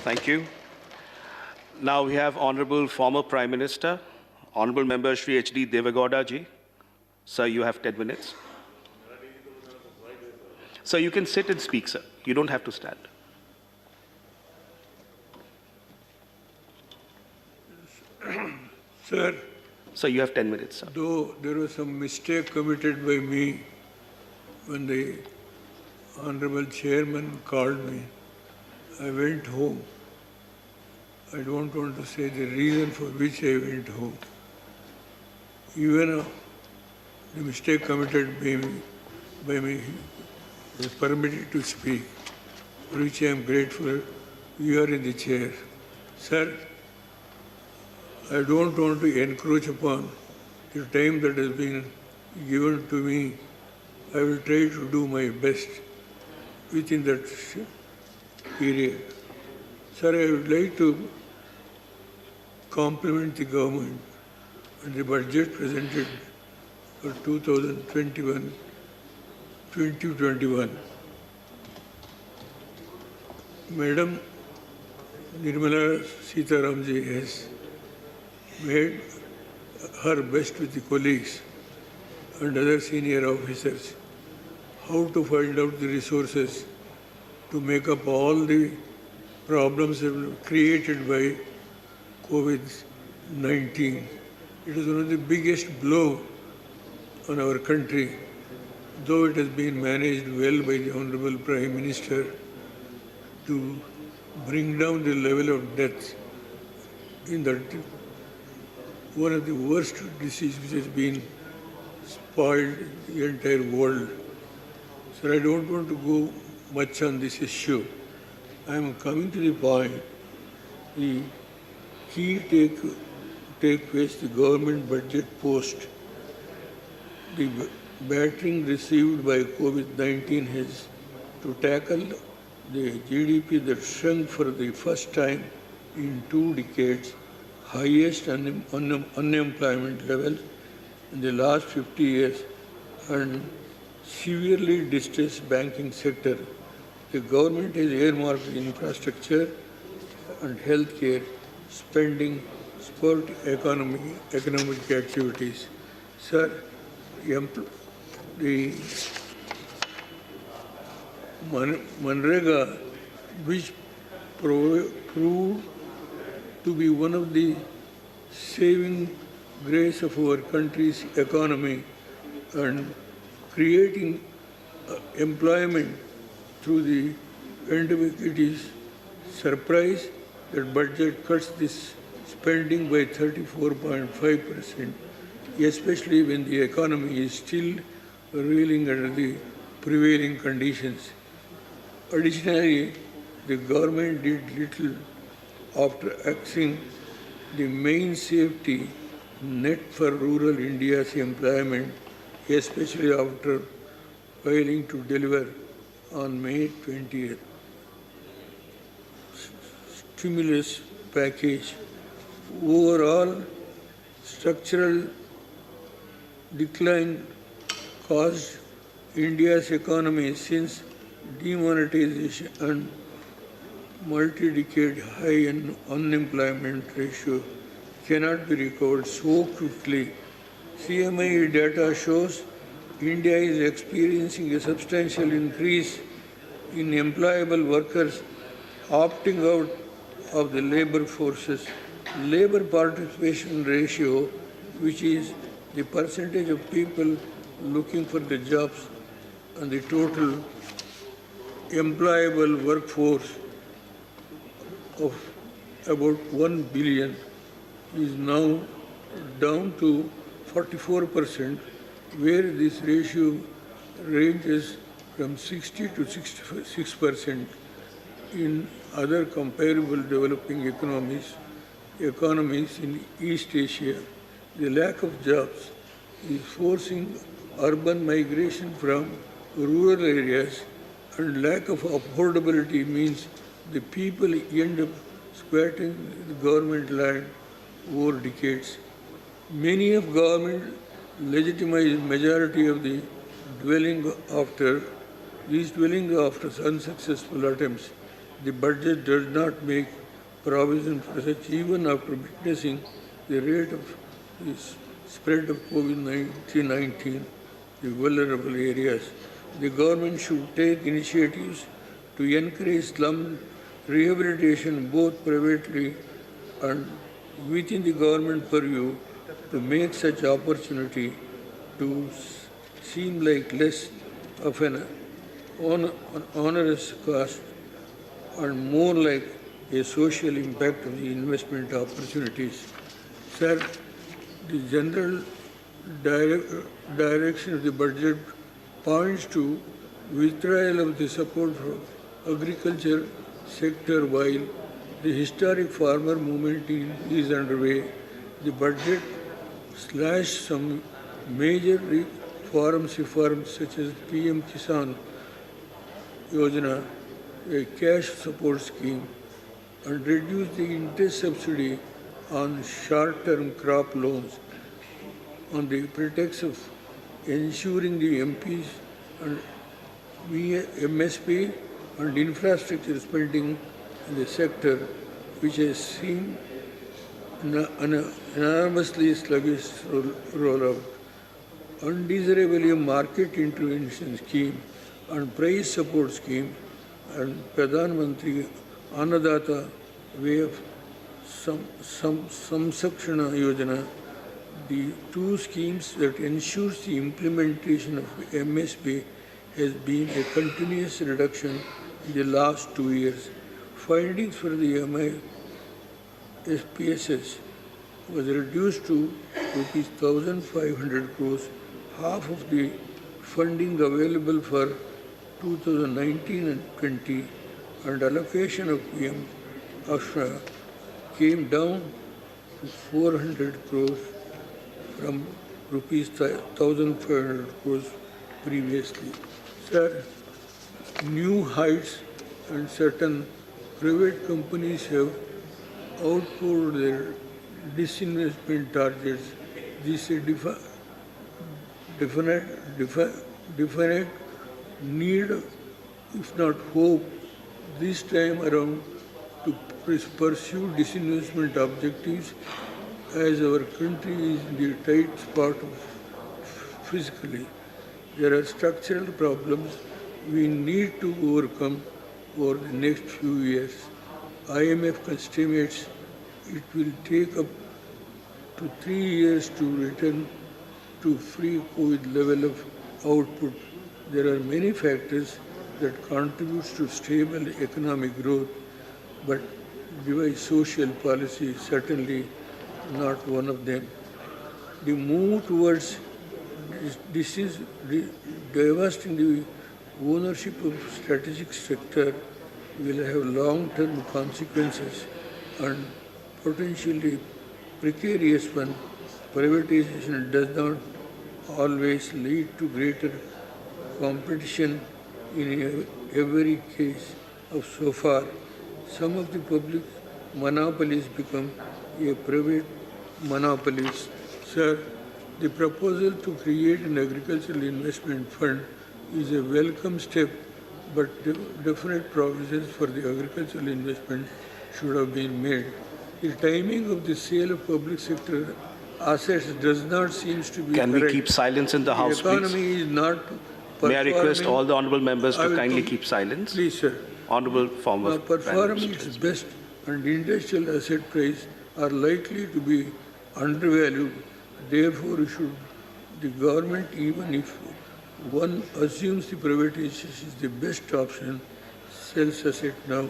Thank you. Now we have Honorable former Prime Minister, Honorable Member Shri H.D. Devegowda ji. Sir, you have 10 minutes. Sir, you can sit and speak, sir. You don't have to stand. Sir, Sir, you have 10 minutes, sir. though there was some mistake committed by me when the Honorable Chairman called me, I went home. I don't want to say the reason for which I went home. Even the mistake committed by me was permitted to speak, for which I am grateful. You are in the chair. Sir, I don't want to encroach upon the time that has been given to me. I will try to do my best within that period. Sir, I would like to compliment the government on the budget presented for 2021. Madam Nirmala Sitaramji has made her best with the colleagues and other senior officers how to find out the resources to make up all the problems created by COVID-19. It is one of the biggest blow on our country, though it has been managed well by the Honorable Prime Minister to bring down the level of death in that one of the worst diseases which has been spoiled the entire world. Sir, I don't want to go much on this issue. I am coming to the point. The key take place the government budget post. The battering received by COVID-19 has to tackle the GDP that shrunk for the first time in 2 decades, highest unemployment level in the last 50 years, and severely distressed banking sector. The government has earmarked infrastructure and healthcare spending, support economic activities. Sir, the Manrega, which proved to be one of the saving grace of our country's economy and creating employment through the pandemic, it is surprise that budget cuts this spending by 34.5%, especially when the economy is still reeling under the prevailing conditions. Additionally, the government did little after axing the main safety net for rural India's employment, especially after failing to deliver on May 20th. Stimulus package. Overall, structural decline caused India's economy since demonetization and multi-decade high unemployment ratio cannot be recovered so quickly. CMI data shows India is experiencing a substantial increase in employable workers opting out of the labor forces. Labor participation ratio, which is the percentage of people looking for the jobs and the total employable workforce of about 1 billion, is now down to 44%, where this ratio ranges from 60 to 66% in other comparable developing economies in East Asia. The lack of jobs is forcing urban migration from rural areas, and lack of affordability means the people end up squatting the government land over decades. Many of government legitimized majority of the dwelling after unsuccessful attempts. the budget does not make provision for such even after witnessing the rate of the spread of COVID-19, the vulnerable areas. The government should take initiatives to encourage slum rehabilitation both privately and within the government purview to make such opportunity to seem like less of an onerous cost and more like a social impact of the investment opportunities. Sir, the general direction of the budget points to withdrawal of the support for agriculture sector while the historic farmer movement is underway. The budget slashed some major reforms such as PM Kisan Yojana, a cash support scheme, and reduced the interest subsidy on short-term crop loans on the pretext of ensuring the MPs and MSP and infrastructure spending in the sector, which has seen an enormously sluggish rollout. Undesirable market intervention scheme and price support scheme and Pradhan Mantri Annadata way of Samsakshana Yojana, the two schemes that ensures the implementation of MSP has been a continuous reduction in the last 2 years. Findings for the MISPSS was reduced to rupees 1,500 crores, half of the funding available for 2019 and 20, and allocation of PM Ashra came down to 400 crores from rupees 1,500 crores previously. Sir, new heights and certain private companies have outpoured their disinvestment targets. This is a definite need, if not hope, this time around to pursue disinvestment objectives as our country is in the tight spot of physically. There are structural problems we need to overcome over the next few years. IMF estimates it will take up to 3 years to return to pre-COVID level of output. There are many factors that contribute to stable economic growth, but device social policy is certainly not one of them. The move towards divesting the ownership of strategic sector will have long-term consequences and potentially precarious when privatization does not always lead to greater competition in every case. Of so far, some of the public monopolies become a private monopolies. Sir, the proposal to create an agricultural investment fund is a welcome step, but definite provisions for the agricultural investment should have been made. The timing of the sale of public sector assets does not seem to be Can correct. we keep silence in the House, The economy please? is not May I request performing- all the honourable members I to will kindly com- keep silence? Please, sir. Honourable former Prime Performing Minister. its best and industrial asset price are likely to be undervalued. Therefore, the government, even if one assumes the privatization is the best option, sells asset now,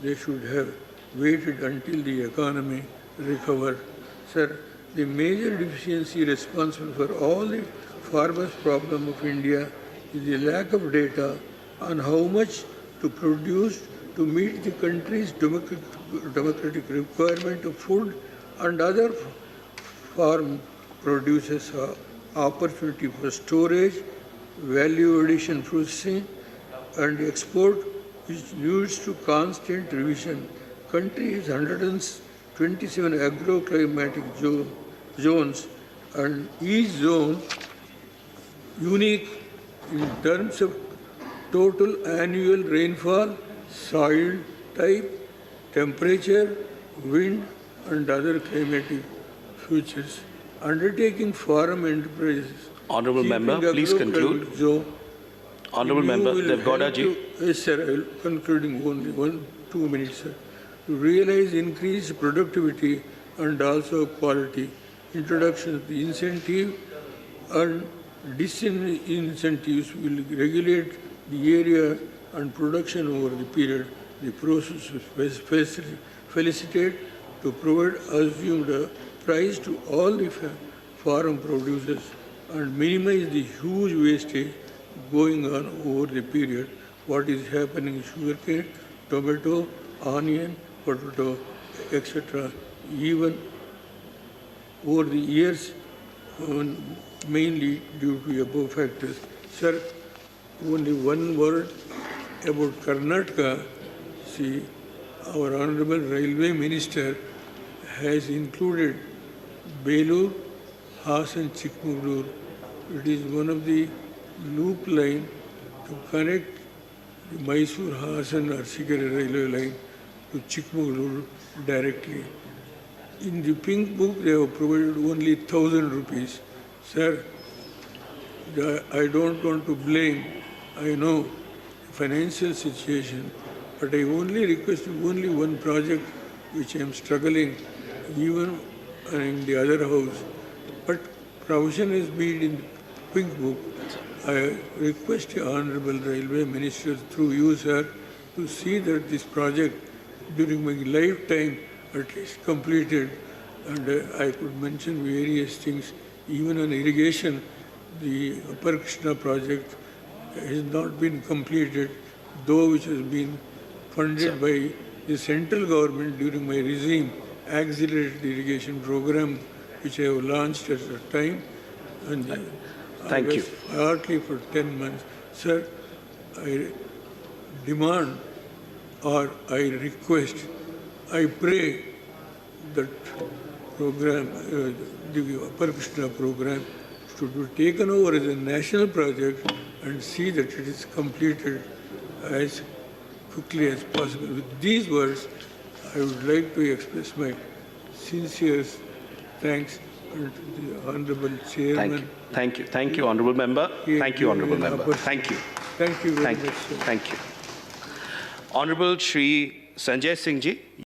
they should have waited until the economy recovered. Sir, the major deficiency responsible for all the farmers' problem of India is the lack of data on how much to produce to meet the country's democratic requirement of food and other farm produces opportunity for storage, value addition processing and export, which leads to constant revision. Country has 127 agroclimatic zones and each zone unique in terms of total annual rainfall, soil, type, temperature, wind, and other climatic features. Undertaking farm enterprises. Honorable member, keeping please conclude. agro-climate zone. Honorable You member, will Devegowda have ji. to- Yes, sir, I will concluding only 2 minutes, sir. To realize increased productivity and also quality, introduction of the incentive and disincentives will regulate the area and production over the period. The process is felicitate to provide assumed price to all the farm producers and minimize the huge wastage going on over the period. What is happening in sugarcane, tomato, onion, potato, etc. Even over the years, mainly due to above factors. Sir, only one word about Karnataka. See, our Honorable Railway Minister has included Belur, Hassan, Chikmagalur. It is one of the loop line to connect the Mysore, Hassan or Sikari railway line to Chikmagalur directly. In the pink book, they have provided only 1,000 rupees. Sir, I don't want to blame. I know the financial situation, but I only request only one project which I am struggling, even in the other house. But provision is made in the pink book. I request the Honorable Railway Minister through you, sir, to see that this project during my lifetime at least completed. And I could mention various things. Even on irrigation, the Upper Krishna project has not been completed, though which has been funded by the central government during my regime, accelerated irrigation program, which I have launched at the time. And Thank you. Hardly for 10 months. Sir, I demand or I request, I pray that program, the Upper Krishna program, should be taken over as a national project and see that it is completed as quickly as possible. With these words, I would like to express my sincere thanks to the Honorable Chairman. Thank you. Thank you, Honorable Member. Thank you, Honorable Member. Thank you. Thank you very much, sir. Thank you. Honorable Shri Sanjay Singh ji.